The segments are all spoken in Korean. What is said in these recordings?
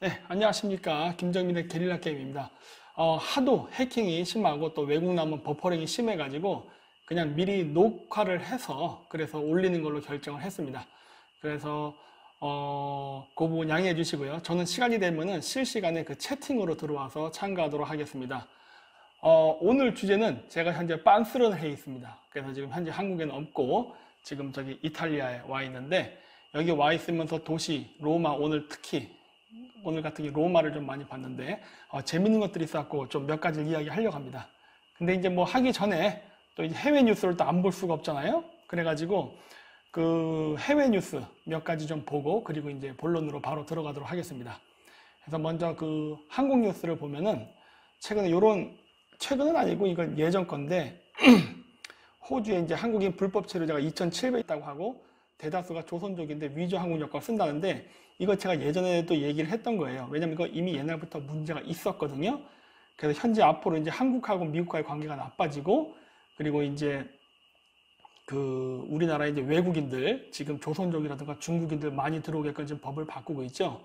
네, 안녕하십니까. 김정민의 게릴라 게임입니다. 하도 해킹이 심하고 또 외국 나오면 버퍼링이 심해가지고 그냥 미리 녹화를 해서 그래서 올리는 걸로 결정을 했습니다. 그래서 그 부분 양해해 주시고요. 저는 시간이 되면은 실시간에 그 채팅으로 들어와서 참가하도록 하겠습니다. 오늘 주제는 제가 현재 빤스런해 있습니다. 그래서 지금 현재 한국에는 없고 지금 저기 이탈리아에 와 있는데 여기 와 있으면서 도시 로마 오늘 같은 게 로마를 좀 많이 봤는데 재밌는 것들이 있었고 좀 몇 가지 이야기 하려고 합니다. 근데 이제 뭐 하기 전에 또 이제 해외 뉴스를 또 안 볼 수가 없잖아요. 그래가지고 그 해외 뉴스 몇 가지 좀 보고 그리고 이제 본론으로 바로 들어가도록 하겠습니다. 그래서 먼저 그 한국 뉴스를 보면은 최근은 아니고 이건 예전 건데 호주에 이제 한국인 불법 체류자가 2,700 있다고 하고 대다수가 조선족인데 위조 한국 여권 쓴다는데 이거 제가 예전에도 얘기를 했던 거예요. 왜냐면 이거 이미 옛날부터 문제가 있었거든요. 그래서 현재 앞으로 이제 한국하고 미국과의 관계가 나빠지고 그리고 이제 그 우리나라 이제 외국인들 지금 조선족이라든가 중국인들 많이 들어오게끔 지금 법을 바꾸고 있죠.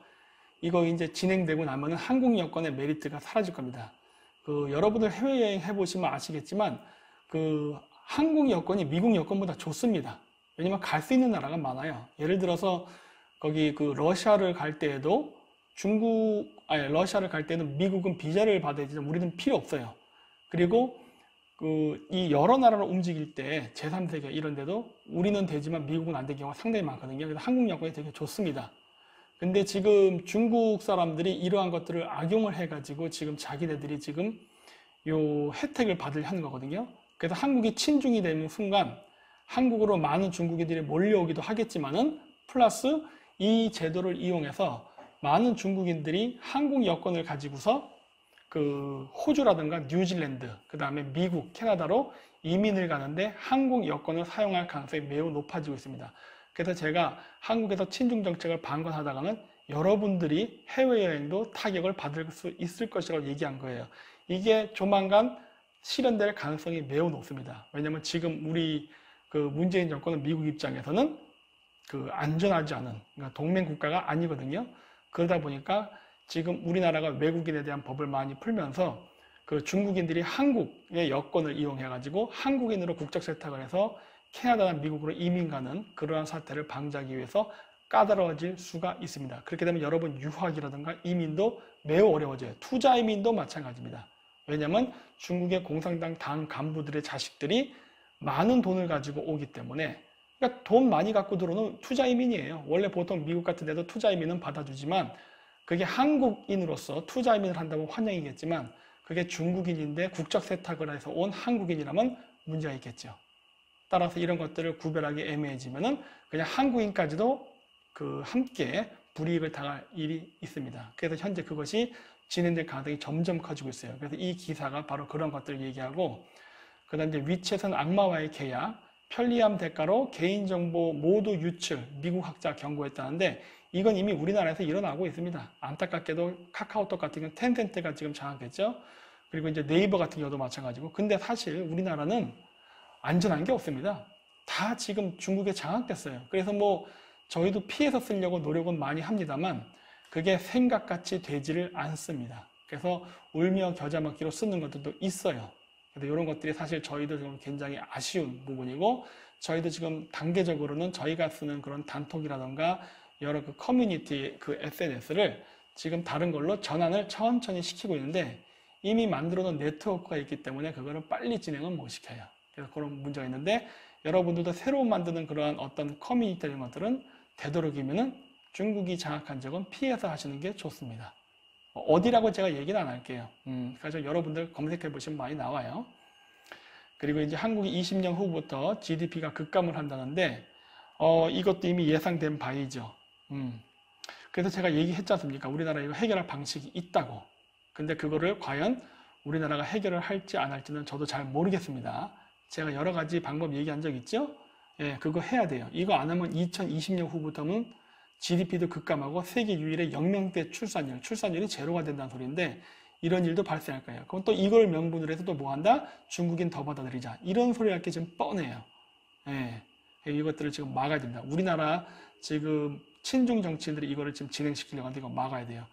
이거 이제 진행되고 나면은 한국 여권의 메리트가 사라질 겁니다. 그 여러분들 해외여행 해보시면 아시겠지만 그 한국 여권이 미국 여권보다 좋습니다. 왜냐면 갈 수 있는 나라가 많아요. 예를 들어서 거기 그 러시아를 갈 때에도 러시아를 갈 때는 미국은 비자를 받아야지 우리는 필요 없어요. 그리고 그 이 여러 나라를 움직일 때 제3세계 이런 데도 우리는 되지만 미국은 안 되는 경우가 상당히 많거든요. 그래서 한국 여권이 되게 좋습니다. 근데 지금 중국 사람들이 이러한 것들을 악용을 해가지고 지금 자기네들이 지금 요 혜택을 받으려는 거거든요. 그래서 한국이 친중이 되는 순간 한국으로 많은 중국인들이 몰려오기도 하겠지만은 플러스 이 제도를 이용해서 많은 중국인들이 한국 여권을 가지고서 그 호주라든가 뉴질랜드, 그 다음에 미국, 캐나다로 이민을 가는데 한국 여권을 사용할 가능성이 매우 높아지고 있습니다. 그래서 제가 한국에서 친중 정책을 방관하다가는 여러분들이 해외여행도 타격을 받을 수 있을 것이라고 얘기한 거예요. 이게 조만간 실현될 가능성이 매우 높습니다. 왜냐하면 지금 우리 그 문재인 정권은 미국 입장에서는 그 안전하지 않은 그러니까 동맹 국가가 아니거든요. 그러다 보니까 지금 우리나라가 외국인에 대한 법을 많이 풀면서 그 중국인들이 한국의 여권을 이용해 가지고 한국인으로 국적 세탁을 해서 캐나다나 미국으로 이민 가는 그러한 사태를 방지하기 위해서 까다로워질 수가 있습니다. 그렇게 되면 여러분 유학이라든가 이민도 매우 어려워져요. 투자 이민도 마찬가지입니다. 왜냐하면 중국의 공산당 당 간부들의 자식들이 많은 돈을 가지고 오기 때문에 그러니까 돈 많이 갖고 들어오는 투자 이민이에요. 원래 보통 미국 같은 데도 투자 이민은 받아주지만 그게 한국인으로서 투자 이민을 한다면 환영이겠지만 그게 중국인인데 국적 세탁을 해서 온 한국인이라면 문제가 있겠죠. 따라서 이런 것들을 구별하기 애매해지면은 그냥 한국인까지도 그 함께 불이익을 당할 일이 있습니다. 그래서 현재 그것이 진행될 가능성이 점점 커지고 있어요. 그래서 이 기사가 바로 그런 것들을 얘기하고 그 다음에 위챗은 악마와의 계약, 편리함 대가로 개인정보 모두 유출, 미국 학자 경고했다는데 이건 이미 우리나라에서 일어나고 있습니다. 안타깝게도 카카오톡 같은 경우는 텐센트가 지금 장악했죠. 그리고 이제 네이버 같은 경우도 마찬가지고. 근데 사실 우리나라는 안전한 게 없습니다. 다 지금 중국에 장악됐어요. 그래서 뭐 저희도 피해서 쓰려고 노력은 많이 합니다만 그게 생각같이 되지를 않습니다. 그래서 울며 겨자 먹기로 쓰는 것들도 있어요. 그래서 이런 것들이 사실 저희도 지금 굉장히 아쉬운 부분이고 저희도 지금 단계적으로는 저희가 쓰는 그런 단톡이라던가 여러 그 커뮤니티 그 SNS를 지금 다른 걸로 전환을 천천히 시키고 있는데 이미 만들어 놓은 네트워크가 있기 때문에 그거를 빨리 진행은 못 시켜요. 그래서 그런 문제가 있는데 여러분들도 새로 만드는 그러한 어떤 커뮤니티 이런 것들은 되도록이면은 중국이 장악한 적은 피해서 하시는 게 좋습니다. 어디라고 제가 얘기는 안 할게요. 그래서 여러분들 검색해 보시면 많이 나와요. 그리고 이제 한국이 20년 후부터 GDP가 급감을 한다는데 이것도 이미 예상된 바이죠. 그래서 제가 얘기했지 않습니까? 우리나라 이거 해결할 방식이 있다고. 근데 그거를 과연 우리나라가 해결을 할지 안 할지는 저도 잘 모르겠습니다. 제가 여러 가지 방법 얘기한 적 있죠? 예, 그거 해야 돼요. 이거 안 하면 2020년 후부터는 GDP도 급감하고 세계 유일의 0명대 출산율이 제로가 된다는 소리인데 이런 일도 발생할 거예요. 그럼 또 이걸 명분으로 해서 또 뭐 한다? 중국인 더 받아들이자. 이런 소리 할 게 지금 뻔해요. 예, 이것들을 지금 막아야 됩니다. 우리나라 지금 친중 정치인들이 이거를 지금 진행시키려고 하는데 이거 막아야 돼요.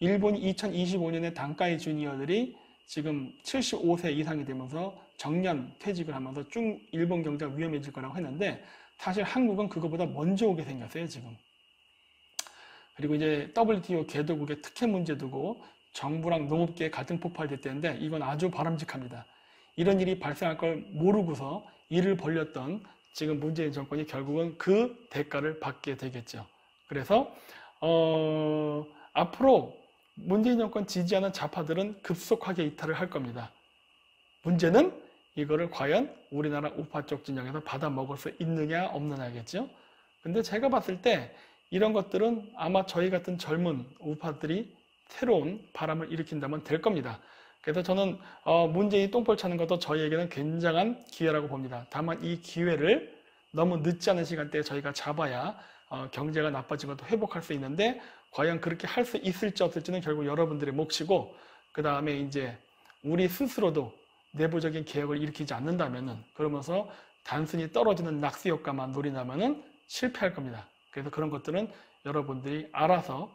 일본이 2025년에 단카이 주니어들이 지금 75세 이상이 되면서 정년 퇴직을 하면서 일본 경제가 위험해질 거라고 했는데 사실 한국은 그거보다 먼저 오게 생겼어요, 지금. 그리고 이제 WTO 개도국의 특혜 문제 두고 정부랑 농업계의 갈등 폭발됐다는데 이건 아주 바람직합니다. 이런 일이 발생할 걸 모르고서 일을 벌렸던 지금 문재인 정권이 결국은 그 대가를 받게 되겠죠. 그래서 앞으로 문재인 정권 지지하는 좌파들은 급속하게 이탈을 할 겁니다. 문제는 이거를 과연 우리나라 우파 쪽 진영에서 받아 먹을 수 있느냐 없느냐겠죠. 근데 제가 봤을 때 이런 것들은 아마 저희 같은 젊은 우파들이 새로운 바람을 일으킨다면 될 겁니다. 그래서 저는 문재인이 똥볼 차는 것도 저희에게는 굉장한 기회라고 봅니다. 다만 이 기회를 너무 늦지 않은 시간대에 저희가 잡아야 경제가 나빠진 것도 회복할 수 있는데 과연 그렇게 할 수 있을지 없을지는 결국 여러분들의 몫이고 그 다음에 이제 우리 스스로도 내부적인 개혁을 일으키지 않는다면은 그러면서 단순히 떨어지는 낙수 효과만 노린다면은 실패할 겁니다. 그래서 그런 것들은 여러분들이 알아서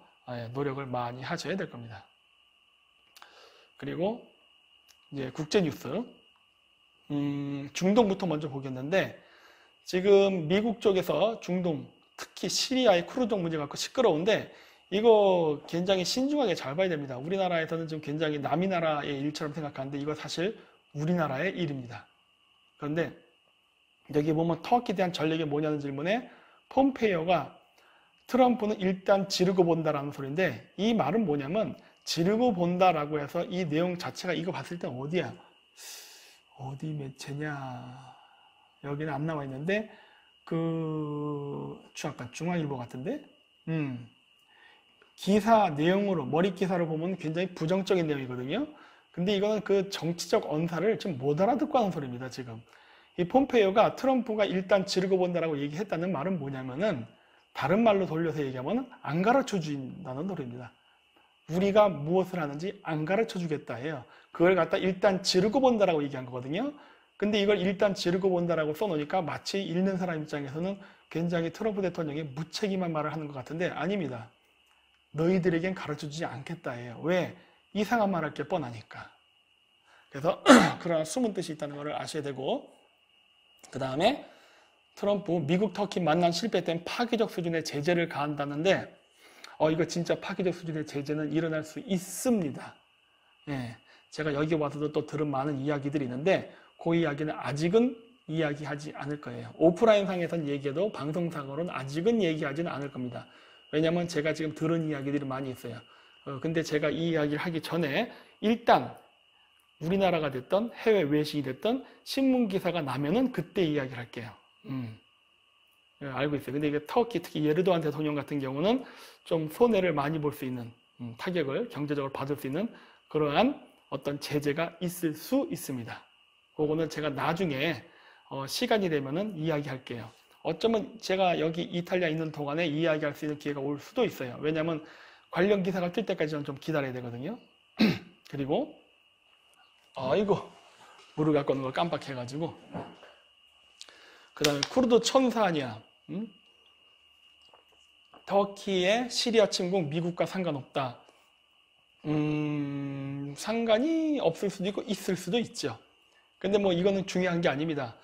노력을 많이 하셔야 될 겁니다. 그리고 이제 국제 뉴스 중동부터 먼저 보겠는데 지금 미국 쪽에서 중동 특히 시리아의 쿠르족 문제 갖고 시끄러운데 이거 굉장히 신중하게 잘 봐야 됩니다. 우리나라에서는 좀 굉장히 남이 나라의 일처럼 생각하는데 이거 사실 우리나라의 일입니다. 그런데 여기 보면 터키에 대한 전략이 뭐냐는 질문에 폼페이오가 트럼프는 일단 지르고 본다라는 소리인데 이 말은 뭐냐면 지르고 본다라고 해서 이 내용 자체가 이거 봤을 때 어디야? 어디 매체냐? 여기는 안 나와 있는데 약간 중앙일보 같은데? 기사 내용으로 머리 기사로 보면 굉장히 부정적인 내용이거든요. 근데 이거는 그 정치적 언사를 좀 못 알아듣고 하는 소리입니다, 지금. 이 폼페이오가 트럼프가 일단 지르고 본다라고 얘기했다는 말은 뭐냐면은 다른 말로 돌려서 얘기하면 안 가르쳐 준다는 소리입니다. 우리가 무엇을 하는지 안 가르쳐 주겠다 해요. 그걸 갖다 일단 지르고 본다라고 얘기한 거거든요. 근데 이걸 일단 지르고 본다라고 써놓으니까 마치 읽는 사람 입장에서는 굉장히 트럼프 대통령이 무책임한 말을 하는 것 같은데 아닙니다. 너희들에겐 가르쳐주지 않겠다 해요. 왜? 이상한 말 할 게 뻔하니까. 그래서 그런 숨은 뜻이 있다는 것을 아셔야 되고 그 다음에 트럼프 미국 터키 만남 실패 때문에 파괴적 수준의 제재를 가한다는데 이거 진짜 파괴적 수준의 제재는 일어날 수 있습니다. 예, 제가 여기 와서도 또 들은 많은 이야기들이 있는데 그 이야기는 아직은 이야기하지 않을 거예요. 오프라인 상에선 얘기해도 방송상으로는 아직은 얘기하지는 않을 겁니다. 왜냐하면 제가 지금 들은 이야기들이 많이 있어요. 근데 제가 이 이야기를 하기 전에 일단 우리나라가 됐던 해외 외신이 됐던 신문 기사가 나면은 그때 이야기를 할게요. 알고 있어요. 근데 이게 터키 특히 예르도안 대통령 같은 경우는 좀 손해를 많이 볼 수 있는 타격을 경제적으로 받을 수 있는 그러한 어떤 제재가 있을 수 있습니다. 그거는 제가 나중에 시간이 되면은 이야기할게요. 어쩌면 제가 여기 이탈리아에 있는 동안에 이야기할 수 있는 기회가 올 수도 있어요. 왜냐하면 관련 기사가 뜰 때까지는 좀 기다려야 되거든요. 그리고 아이고 물을 갖고 오는 걸 깜빡해가지고 그 다음에 쿠르드 천사 아니야. 터키의 시리아 침공 미국과 상관없다. 상관이 없을 수도 있고 있을 수도 있죠. 근데 뭐 이거는 중요한 게 아닙니다.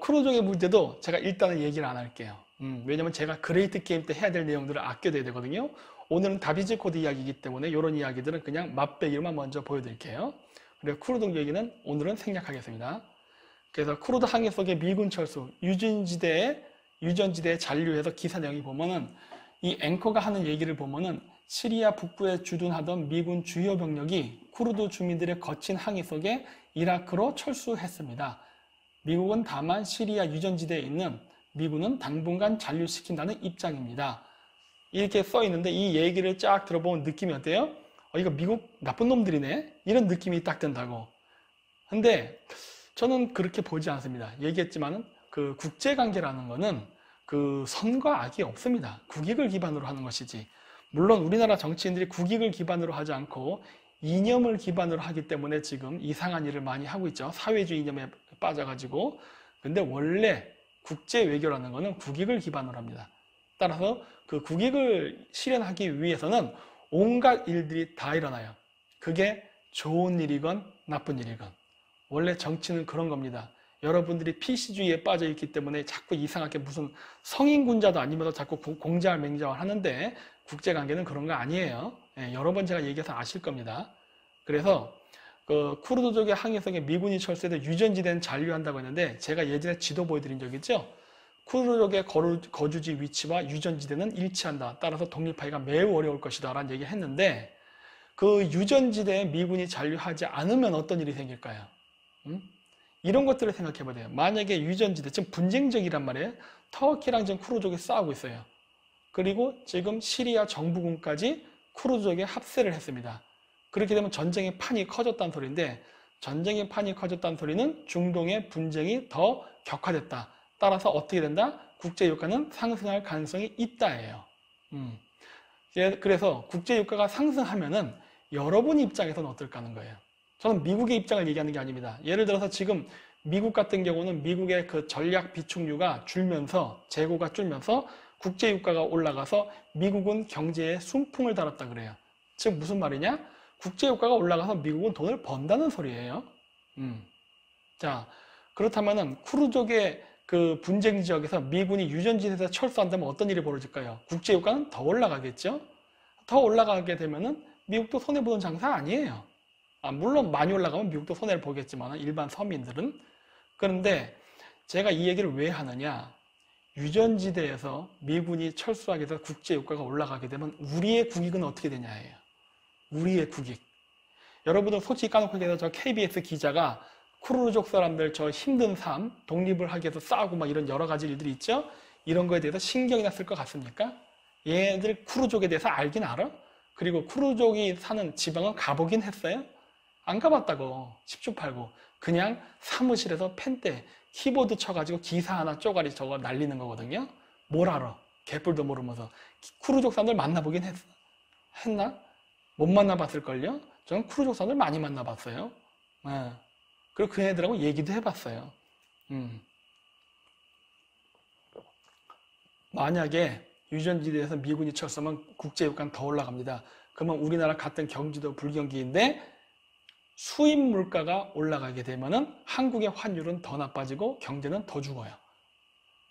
쿠르족의 문제도 제가 일단은 얘기를 안 할게요. 왜냐면 제가 그레이트 게임 때 해야 될 내용들을 아껴둬야 되거든요. 오늘은 다비지 코드 이야기이기 때문에 이런 이야기들은 그냥 맛배기로만 먼저 보여드릴게요. 그리고 쿠르족 얘기는 오늘은 생략하겠습니다. 그래서 쿠르드 항해 속의 미군 철수, 유전지대에 잔류해서 기사 내용이 보면은 이 앵커가 하는 얘기를 보면은 시리아 북부에 주둔하던 미군 주요 병력이 쿠르드 주민들의 거친 항해 속에 이라크로 철수했습니다. 미국은 다만 시리아 유전지대에 있는 미군은 당분간 잔류시킨다는 입장입니다. 이렇게 써 있는데 이 얘기를 쫙 들어보면 느낌이 어때요? 이거 미국 나쁜 놈들이네? 이런 느낌이 딱 든다고. 근데 저는 그렇게 보지 않습니다. 얘기했지만은 그 국제관계라는 거는 그 선과 악이 없습니다. 국익을 기반으로 하는 것이지. 물론 우리나라 정치인들이 국익을 기반으로 하지 않고 이념을 기반으로 하기 때문에 지금 이상한 일을 많이 하고 있죠. 사회주의 이념에 빠져가지고. 근데 원래 국제 외교라는 거는 국익을 기반으로 합니다. 따라서 그 국익을 실현하기 위해서는 온갖 일들이 다 일어나요. 그게 좋은 일이건 나쁜 일이건. 원래 정치는 그런 겁니다. 여러분들이 PC주의에 빠져 있기 때문에 자꾸 이상하게 무슨 성인군자도 아니면서 자꾸 공자와 맹자와 하는데 국제관계는 그런 거 아니에요. 예, 여러 번 제가 얘기해서 아실 겁니다. 그래서 그 쿠르드족의 항해성에 미군이 철수해서 유전지대는 잔류한다고 했는데 제가 예전에 지도 보여드린 적 있죠? 쿠르드족의 거주지 위치와 유전지대는 일치한다. 따라서 독립하기가 매우 어려울 것이다 라는 얘기를 했는데 그 유전지대에 미군이 잔류하지 않으면 어떤 일이 생길까요? 이런 것들을 생각해 보세요. 만약에 유전지대, 지금 분쟁적이란 말이에요. 터키랑 지금 쿠르드족이 싸우고 있어요. 그리고 지금 시리아 정부군까지 쿠르드족에 합세를 했습니다. 그렇게 되면 전쟁의 판이 커졌다는 소리인데 전쟁의 판이 커졌다는 소리는 중동의 분쟁이 더 격화됐다. 따라서 어떻게 된다? 국제유가는 상승할 가능성이 있다예요. 그래서 국제유가가 상승하면은 여러분 입장에서는 어떨까 하는 거예요. 저는 미국의 입장을 얘기하는 게 아닙니다. 예를 들어서 지금 미국 같은 경우는 미국의 그 전략 비축유가 줄면서 재고가 줄면서 국제유가가 올라가서 미국은 경제에 순풍을 달았다 그래요. 즉 무슨 말이냐? 국제유가가 올라가서 미국은 돈을 번다는 소리예요. 자, 그렇다면은 쿠르족의 그 분쟁 지역에서 미군이 유전지대에서 철수한다면 어떤 일이 벌어질까요? 국제유가는 더 올라가겠죠? 더 올라가게 되면은 미국도 손해보는 장사 아니에요. 물론 많이 올라가면 미국도 손해를 보겠지만 일반 서민들은. 그런데 제가 이 얘기를 왜 하느냐? 유전지대에서 미군이 철수하게 돼서 국제유가가 올라가게 되면 우리의 국익은 어떻게 되냐예요. 우리의 국익. 여러분들 솔직히 까놓고 얘기해서 저 KBS 기자가 쿠르드족 사람들 저 힘든 삶, 독립을 하기 위해서 싸우고 막 이런 여러 가지 일들이 있죠? 이런 거에 대해서 신경이나 쓸 것 같습니까? 얘들 쿠르족에 대해서 알긴 알아? 그리고 쿠르족이 사는 지방은 가보긴 했어요? 안 가봤다고. 10주 팔고. 그냥 사무실에서 펜대, 키보드 쳐가지고 기사 하나 쪼가리 저거 날리는 거거든요? 뭘 알아? 개뿔도 모르면서. 쿠르족 사람들 만나보긴 했나? 못 만나봤을걸요? 저는 쿠르족 사람들 많이 만나봤어요. 네. 그리고 그 애들하고 얘기도 해봤어요. 만약에 유전지대에서 미군이 철수하면 국제유가는 더 올라갑니다. 그러면 우리나라 같은 경기도 불경기인데 수입 물가가 올라가게 되면은 한국의 환율은 더 나빠지고 경제는 더 죽어요.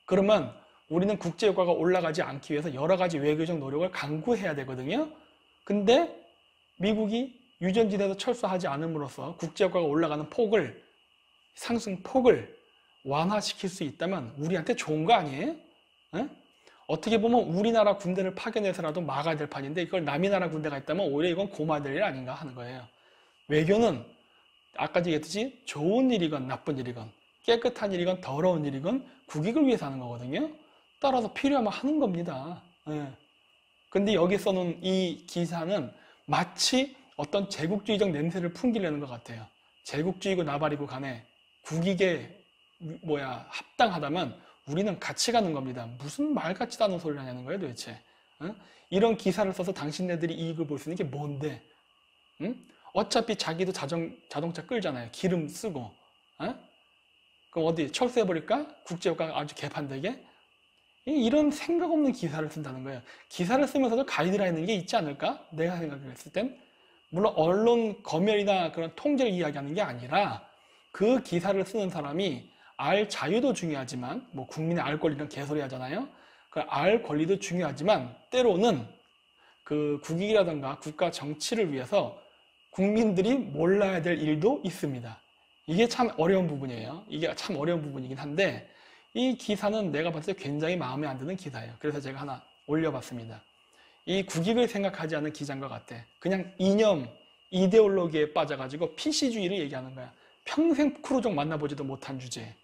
그러면 우리는 국제유가가 올라가지 않기 위해서 여러 가지 외교적 노력을 강구해야 되거든요. 근데 미국이 유전지대에서 철수하지 않음으로써 국제유가가 올라가는 상승폭을 완화시킬 수 있다면 우리한테 좋은 거 아니에요? 에? 어떻게 보면 우리나라 군대를 파견해서라도 막아야 될 판인데 이걸 남의 나라 군대가 있다면 오히려 이건 고마워야 될 일 아닌가 하는 거예요. 외교는 아까 얘기했듯이 좋은 일이건 나쁜 일이건 깨끗한 일이건 더러운 일이건 국익을 위해서 하는 거거든요. 따라서 필요하면 하는 겁니다. 예. 근데 여기서는 이 기사는 마치 어떤 제국주의적 냄새를 풍기려는 것 같아요. 제국주의고 나발이고 간에 국익에 합당하다면 우리는 같이 가는 겁니다. 무슨 말 같지도 않은 소리를 하냐는 거예요 도대체. 응? 이런 기사를 써서 당신네들이 이익을 볼 수 있는 게 뭔데? 응? 어차피 자기도 자동차 끌잖아요. 기름 쓰고. 응? 그럼 어디 철수해버릴까? 국제유가가 아주 개판되게? 이런 생각 없는 기사를 쓴다는 거예요. 기사를 쓰면서도 가이드라인이 게 있지 않을까? 내가 생각했을 땐. 물론 언론 검열이나 그런 통제를 이야기하는 게 아니라 그 기사를 쓰는 사람이 알 자유도 중요하지만 뭐 국민의 알 권리는 개소리 하잖아요. 그 알 권리도 중요하지만 때로는 그 국익이라든가 국가 정치를 위해서 국민들이 몰라야 될 일도 있습니다. 이게 참 어려운 부분이에요. 이게 참 어려운 부분이긴 한데 이 기사는 내가 봤을 때 굉장히 마음에 안 드는 기사예요. 그래서 제가 하나 올려봤습니다. 이 국익을 생각하지 않는 기자인 것 같아. 그냥 이념, 이데올로기에 빠져가지고 PC주의를 얘기하는 거야. 평생 쿠르족 만나보지도 못한 주제.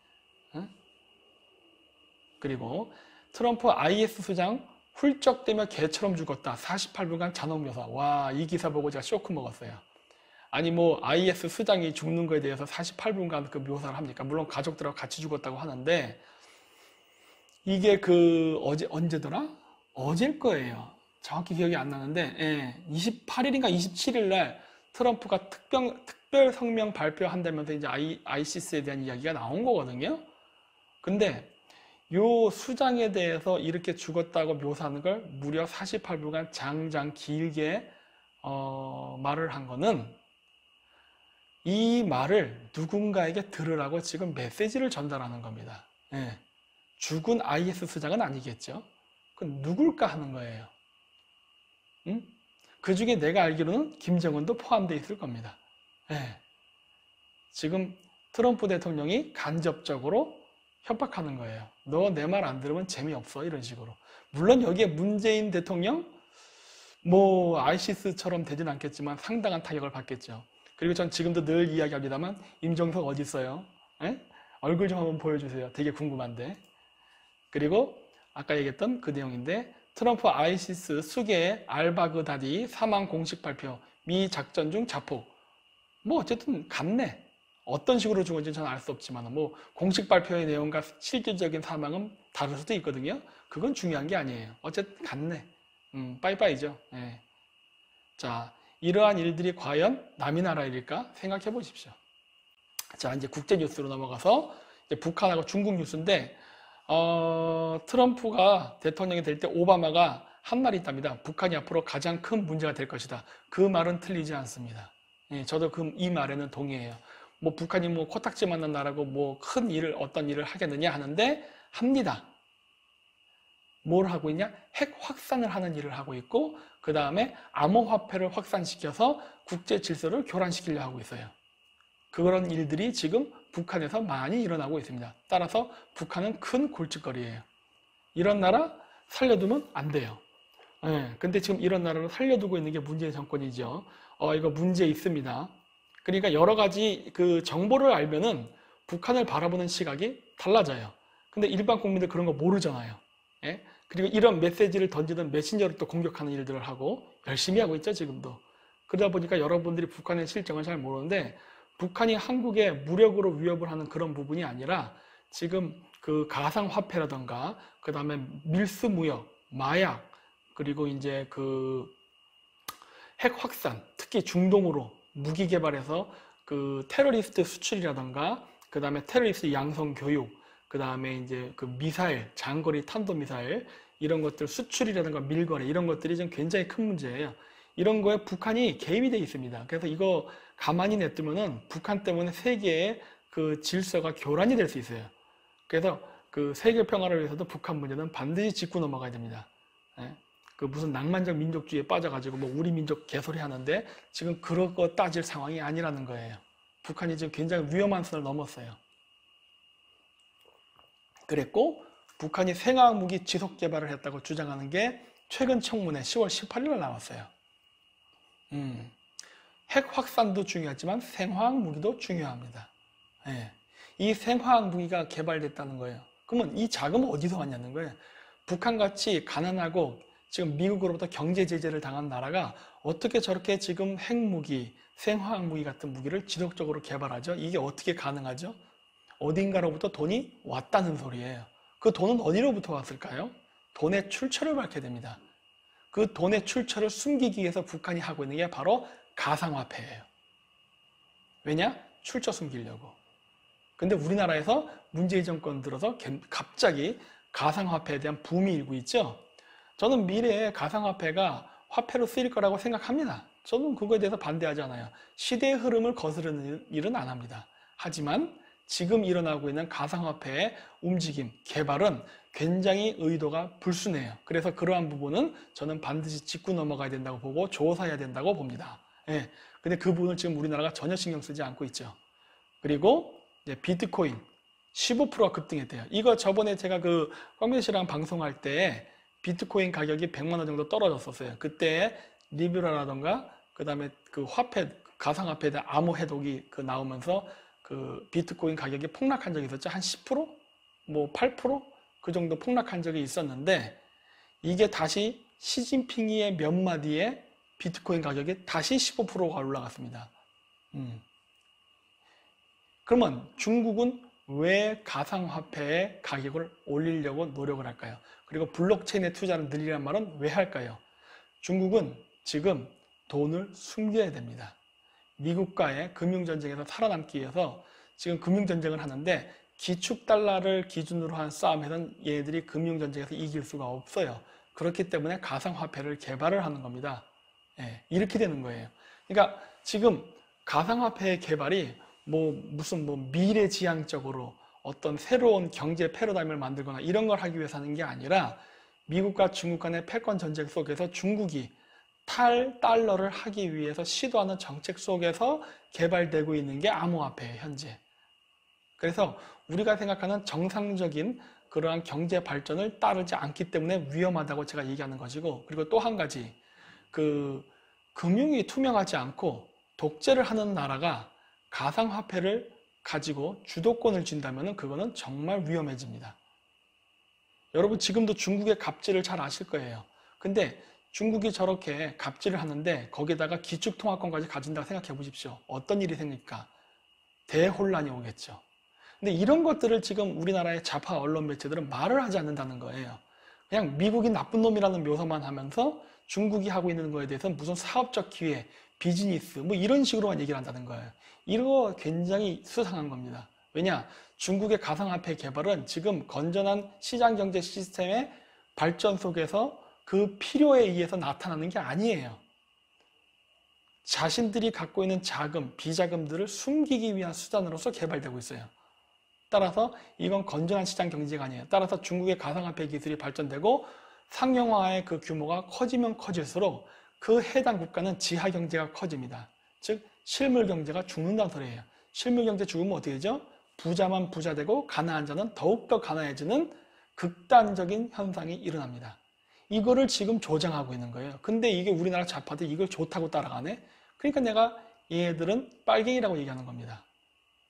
응? 그리고 트럼프 IS 수장 훌쩍대며 개처럼 죽었다. 48분간 잔혹 묘사. 와, 이 기사 보고 제가 쇼크 먹었어요. 아니 뭐 IS 수장이 죽는 거에 대해서 48분간 그 묘사를 합니까? 물론 가족들하고 같이 죽었다고 하는데 이게 언제더라? 어제일 거예요. 정확히 기억이 안 나는데 28일인가 27일 날 트럼프가 특별 성명 발표한다면서 이제 ISIS에 대한 이야기가 나온 거거든요. 근데 요 수장에 대해서 이렇게 죽었다고 묘사하는 걸 무려 48분간 장장 길게 말을 한 거는 이 말을 누군가에게 들으라고 지금 메시지를 전달하는 겁니다. 예. 죽은 IS 수장은 아니겠죠. 그건 누굴까 하는 거예요. 응? 그 중에 내가 알기로는 김정은도 포함되어 있을 겁니다. 예. 지금 트럼프 대통령이 간접적으로 협박하는 거예요. 너 내 말 안 들으면 재미없어. 이런 식으로. 물론 여기에 문재인 대통령 뭐 아이시스처럼 되진 않겠지만 상당한 타격을 받겠죠. 그리고 전 지금도 늘 이야기합니다만 임종석 어디 있어요? 에? 얼굴 좀 한번 보여주세요. 되게 궁금한데. 그리고 아까 얘기했던 그 내용인데 트럼프 아이시스 수계 알바그다디 사망 공식 발표 미 작전 중 자폭 뭐 어쨌든 같네. 어떤 식으로 죽은지는 저는 알 수 없지만 뭐 공식 발표의 내용과 실질적인 사망은 다를 수도 있거든요. 그건 중요한 게 아니에요. 어쨌든 같네. 빠이빠이죠. 예. 자, 이러한 일들이 과연 남의 나라 일일까 생각해 보십시오. 자, 이제 국제 뉴스로 넘어가서 이제 북한하고 중국 뉴스인데 트럼프가 대통령이 될 때 오바마가 한 말이 있답니다. 북한이 앞으로 가장 큰 문제가 될 것이다. 그 말은 틀리지 않습니다. 예, 저도 이 말에는 동의해요. 뭐 북한이 뭐 코딱지 맞는 나라고 뭐 큰 일을 어떤 일을 하겠느냐 하는데 합니다. 뭘 하고 있냐? 핵 확산을 하는 일을 하고 있고 그 다음에 암호화폐를 확산시켜서 국제 질서를 교란시키려 하고 있어요. 그런 일들이 지금 북한에서 많이 일어나고 있습니다. 따라서 북한은 큰 골칫거리예요. 이런 나라 살려두면 안 돼요. 예, 근데 지금 이런 나라를 살려두고 있는 게 문재인 정권이죠. 이거 문제 있습니다. 그러니까 여러 가지 그 정보를 알면은 북한을 바라보는 시각이 달라져요. 근데 일반 국민들 그런 거 모르잖아요. 예? 그리고 이런 메시지를 던지는 메신저를 또 공격하는 일들을 하고 열심히 하고 있죠, 지금도. 그러다 보니까 여러분들이 북한의 실정을 잘 모르는데 북한이 한국에 무력으로 위협을 하는 그런 부분이 아니라 지금 그 가상화폐라던가 그 다음에 밀수무역, 마약, 그리고 이제 그 핵 확산, 특히 중동으로 무기 개발해서 그 테러리스트 수출이라던가 그 다음에 테러리스트 양성 교육, 그 다음에 이제 그 미사일, 장거리 탄도미사일 이런 것들 수출이라든가 밀거래 이런 것들이 좀 굉장히 큰 문제예요. 이런 거에 북한이 개입이 돼 있습니다. 그래서 이거 가만히 냅두면은 북한 때문에 세계의 그 질서가 교란이 될 수 있어요. 그래서 그 세계 평화를 위해서도 북한 문제는 반드시 짚고 넘어가야 됩니다. 예? 그 무슨 낭만적 민족주의에 빠져가지고 뭐 우리 민족 개소리 하는데 지금 그런 거 따질 상황이 아니라는 거예요. 북한이 지금 굉장히 위험한 선을 넘었어요. 그랬고 북한이 생화학 무기 지속 개발을 했다고 주장하는 게 최근 청문회 10월 18일 나왔어요. 핵 확산도 중요하지만 생화학 무기도 중요합니다. 예. 이 생화학 무기가 개발됐다는 거예요. 그러면 이 자금은 어디서 왔냐는 거예요. 북한같이 가난하고 지금 미국으로부터 경제 제재를 당한 나라가 어떻게 저렇게 지금 핵무기, 생화학 무기 같은 무기를 지속적으로 개발하죠? 이게 어떻게 가능하죠? 어딘가로부터 돈이 왔다는 소리예요. 그 돈은 어디로부터 왔을까요? 돈의 출처를 밝혀야 됩니다. 그 돈의 출처를 숨기기 위해서 북한이 하고 있는 게 바로 가상화폐예요. 왜냐? 출처 숨기려고. 근데 우리나라에서 문재인 정권 들어서 갑자기 가상화폐에 대한 붐이 일고 있죠. 저는 미래에 가상화폐가 화폐로 쓰일 거라고 생각합니다. 저는 그거에 대해서 반대하지 않아요. 시대의 흐름을 거스르는 일은 안 합니다. 하지만 지금 일어나고 있는 가상화폐의 움직임, 개발은 굉장히 의도가 불순해요. 그래서 그러한 부분은 저는 반드시 짚고 넘어가야 된다고 보고 조사해야 된다고 봅니다. 예. 근데 그 부분을 지금 우리나라가 전혀 신경 쓰지 않고 있죠. 그리고 이제 비트코인 15%가 급등했대요. 이거 저번에 제가 그 황민 씨랑 방송할 때 비트코인 가격이 100만 원 정도 떨어졌었어요. 그때 리뷰라라던가 그다음에 그 화폐, 가상화폐에 대한 암호 해독이 그 나오면서 그 비트코인 가격이 폭락한 적이 있었죠. 한 10%? 뭐 8%? 그 정도 폭락한 적이 있었는데 이게 다시 시진핑의 몇 마디에 비트코인 가격이 다시 15%가 올라갔습니다. 그러면 중국은 왜 가상화폐의 가격을 올리려고 노력을 할까요? 그리고 블록체인의 투자를 늘리란 말은 왜 할까요? 중국은 지금 돈을 숨겨야 됩니다. 미국과의 금융전쟁에서 살아남기 위해서 지금 금융전쟁을 하는데 기축달러를 기준으로 한 싸움에서는 얘네들이 금융전쟁에서 이길 수가 없어요. 그렇기 때문에 가상화폐를 개발을 하는 겁니다. 예, 이렇게 되는 거예요. 그러니까 지금 가상화폐의 개발이 무슨 미래지향적으로 어떤 새로운 경제 패러다임을 만들거나 이런 걸 하기 위해서 하는 게 아니라 미국과 중국 간의 패권 전쟁 속에서 중국이 탈달러를 하기 위해서 시도하는 정책 속에서 개발되고 있는 게 암호화폐예요, 현재. 그래서 우리가 생각하는 정상적인 그러한 경제 발전을 따르지 않기 때문에 위험하다고 제가 얘기하는 것이고, 그리고 또 한 가지, 금융이 투명하지 않고 독재를 하는 나라가 가상화폐를 가지고 주도권을 쥔다면 그거는 정말 위험해집니다. 여러분 지금도 중국의 갑질을 잘 아실 거예요. 근데 중국이 저렇게 갑질을 하는데 거기다가 기축통화권까지 가진다고 생각해 보십시오. 어떤 일이 생길까? 대혼란이 오겠죠. 근데 이런 것들을 지금 우리나라의 좌파 언론 매체들은 말을 하지 않는다는 거예요. 그냥 미국이 나쁜 놈이라는 묘사만 하면서 중국이 하고 있는 거에 대해서는 무슨 사업적 기회, 비즈니스 이런 식으로만 얘기를 한다는 거예요. 이거 굉장히 수상한 겁니다. 왜냐? 중국의 가상화폐 개발은 지금 건전한 시장경제 시스템의 발전 속에서 그 필요에 의해서 나타나는 게 아니에요. 자신들이 갖고 있는 자금, 비자금들을 숨기기 위한 수단으로서 개발되고 있어요. 따라서 이건 건전한 시장 경제가 아니에요. 따라서 중국의 가상화폐 기술이 발전되고 상용화의 그 규모가 커지면 커질수록 그 해당 국가는 지하 경제가 커집니다. 즉 실물 경제가 죽는다는 소리예요. 실물 경제 죽으면 어떻게 되죠? 부자만 부자 되고 가난한 자는 더욱더 가난해지는 극단적인 현상이 일어납니다. 이거를 지금 조장하고 있는 거예요. 근데 이게 우리나라 좌파들이 이걸 좋다고 따라가네? 그러니까 내가 얘들은 빨갱이라고 얘기하는 겁니다.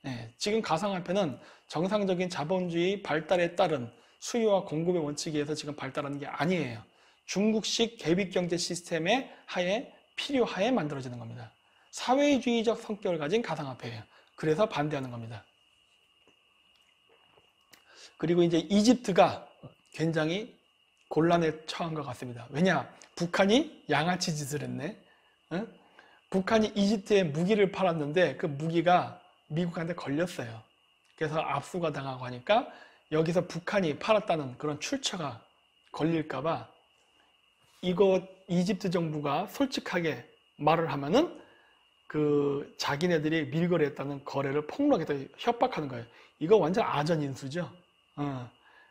네, 지금 가상화폐는 정상적인 자본주의 발달에 따른 수요와 공급의 원칙에 의해서 지금 발달하는 게 아니에요. 중국식 계획경제 시스템의 하에 필요하에 만들어지는 겁니다. 사회주의적 성격을 가진 가상화폐예요. 그래서 반대하는 겁니다. 그리고 이제 이집트가 굉장히 곤란에 처한 것 같습니다. 왜냐? 북한이 양아치 짓을 했네. 응? 북한이 이집트에 무기를 팔았는데 그 무기가 미국한테 걸렸어요. 그래서 압수가 당하고 하니까 여기서 북한이 팔았다는 그런 출처가 걸릴까봐 이거 이집트 정부가 솔직하게 말을 하면은 그 자기네들이 밀거래했다는 거래를 폭로하겠다 협박하는 거예요. 이거 완전 아전인수죠.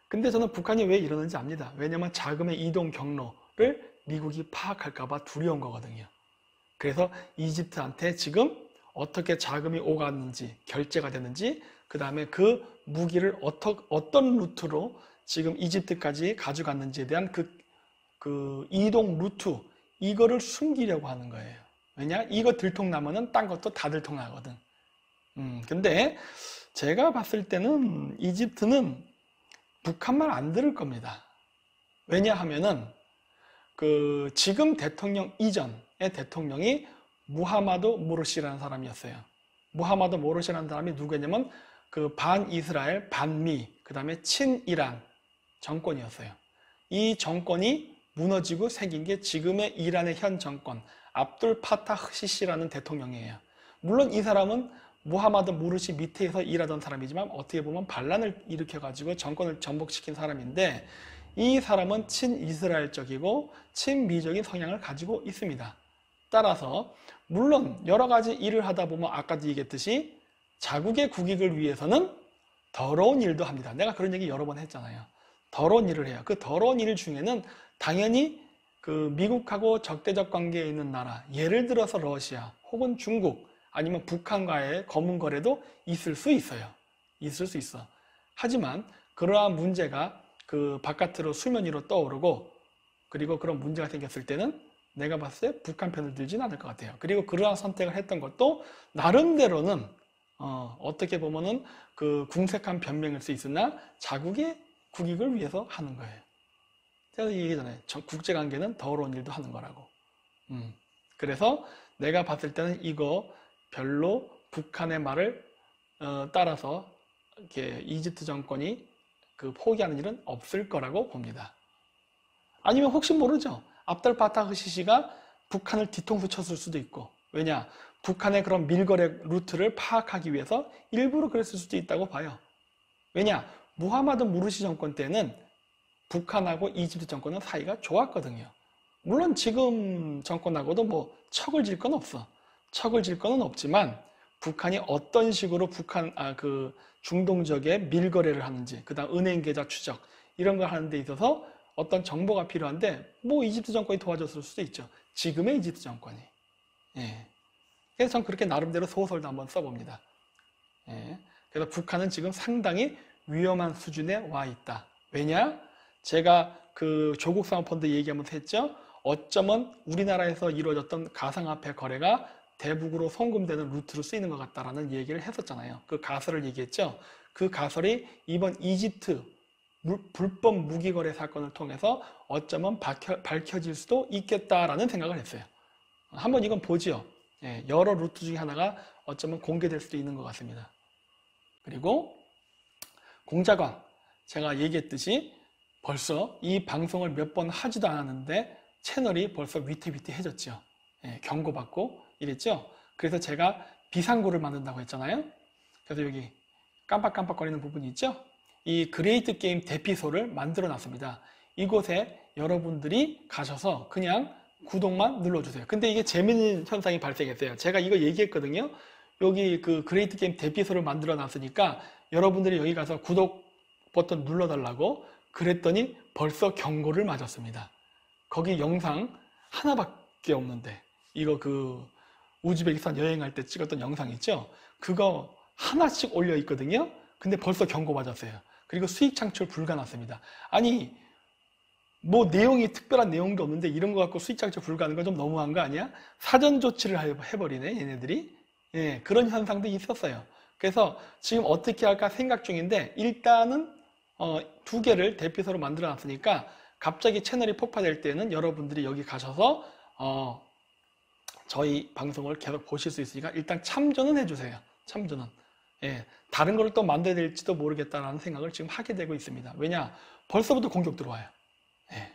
근데 저는 북한이 왜 이러는지 압니다. 왜냐면 자금의 이동 경로를 미국이 파악할까봐 두려운 거거든요. 그래서 이집트한테 지금 어떻게 자금이 오갔는지, 결제가 됐는지, 그 다음에 그 무기를 어떤 루트로 지금 이집트까지 가져갔는지에 대한 그 이동 루트, 이거를 숨기려고 하는 거예요. 왜냐? 이거 들통나면은 딴 것도 다 들통나거든. 근데 제가 봤을 때는 이집트는 북한 말 안 들을 겁니다. 왜냐하면은 그 지금 대통령 이전의 대통령이 무하마드 모르시라는 사람이었어요. 무하마드 모르시라는 사람이 누구냐면 그 반이스라엘, 반미, 그 다음에 친이란 정권이었어요. 이 정권이 무너지고 생긴 게 지금의 이란의 현 정권, 압둘 파타흐 시시라는 대통령이에요. 물론 이 사람은 무하마드 모르시 밑에서 일하던 사람이지만 어떻게 보면 반란을 일으켜가지고 정권을 전복시킨 사람인데 이 사람은 친이스라엘적이고 친미적인 성향을 가지고 있습니다. 따라서 물론 여러 가지 일을 하다 보면 아까도 얘기했듯이 자국의 국익을 위해서는 더러운 일도 합니다. 내가 그런 얘기 여러 번 했잖아요. 더러운 일을 해요. 그 더러운 일 중에는 당연히 그 미국하고 적대적 관계에 있는 나라, 예를 들어서 러시아 혹은 중국 아니면 북한과의 검은 거래도 있을 수 있어요. 있을 수 있어. 하지만 그러한 문제가 그 바깥으로 수면 위로 떠오르고 그리고 그런 문제가 생겼을 때는 내가 봤을 때 북한 편을 들진 않을 것 같아요. 그리고 그러한 선택을 했던 것도 나름대로는 어떻게 보면은 그 궁색한 변명일 수 있으나 자국의 국익을 위해서 하는 거예요. 제가 얘기했잖아요. 국제관계는 더러운 일도 하는 거라고. 그래서 내가 봤을 때는 이거 별로 북한의 말을 따라서 이렇게 이집트 정권이 그 포기하는 일은 없을 거라고 봅니다. 아니면 혹시 모르죠. 압달 파타흐 시시가 북한을 뒤통수 쳤을 수도 있고. 왜냐? 북한의 그런 밀거래 루트를 파악하기 위해서 일부러 그랬을 수도 있다고 봐요. 왜냐? 무하마드 무르시 정권 때는 북한하고 이집트 정권은 사이가 좋았거든요. 물론 지금 정권하고도 뭐 척을 질 건 없어. 척을 질 거는 없지만 북한이 어떤 식으로 그 중동 지역에 밀거래를 하는지, 그다음 은행 계좌 추적 이런 걸 하는 데 있어서 어떤 정보가 필요한데 뭐 이집트 정권이 도와줬을 수도 있죠. 지금의 이집트 정권이. 예. 그래서 전 그렇게 나름대로 소설도 한번 써봅니다. 예. 그래서 북한은 지금 상당히 위험한 수준에 와 있다. 왜냐? 제가 그 조국 사모펀드 얘기하면서 했죠. 어쩌면 우리나라에서 이루어졌던 가상화폐 거래가 대북으로 송금되는 루트로 쓰이는 것 같다라는 얘기를 했었잖아요. 그 가설을 얘기했죠. 그 가설이 이번 이집트 불법 무기 거래 사건을 통해서 어쩌면 밝혀질 수도 있겠다라는 생각을 했어요. 한번 이건 보지요. 예, 여러 루트 중에 하나가 어쩌면 공개될 수도 있는 것 같습니다. 그리고 공자광, 제가 얘기했듯이 벌써 이 방송을 몇 번 하지도 않았는데 채널이 벌써 위태위태해졌죠. 예, 경고받고 이랬죠. 그래서 제가 비상구를 만든다고 했잖아요. 그래서 여기 깜빡깜빡거리는 부분이 있죠. 이 그레이트 게임 대피소를 만들어 놨습니다. 이곳에 여러분들이 가셔서 그냥 구독만 눌러주세요. 근데 이게 재밌는 현상이 발생했어요. 제가 이거 얘기했거든요. 여기 그 그레이트 게임 대피소를 만들어 놨으니까 여러분들이 여기 가서 구독 버튼 눌러달라고 그랬더니 벌써 경고를 맞았습니다. 거기 영상 하나밖에 없는데 이거 그 우즈베키스탄 여행할 때 찍었던 영상 있죠? 그거 하나씩 올려 있거든요. 근데 벌써 경고 맞았어요. 그리고 수익 창출 불가 났습니다. 아니 뭐 내용이 특별한 내용도 없는데 이런 거 갖고 수익 창출 불가하는 건 좀 너무한 거 아니야? 사전 조치를 해버리네 얘네들이. 예, 그런 현상도 있었어요. 그래서 지금 어떻게 할까 생각 중인데 일단은 두 개를 대피소로 만들어 놨으니까 갑자기 채널이 폭파될 때는 여러분들이 여기 가셔서 저희 방송을 계속 보실 수 있으니까 일단 참조는 해주세요. 참조는. 예, 다른 걸 또 만들어야 될지도 모르겠다라는 생각을 지금 하게 되고 있습니다. 왜냐? 벌써부터 공격 들어와요. 예.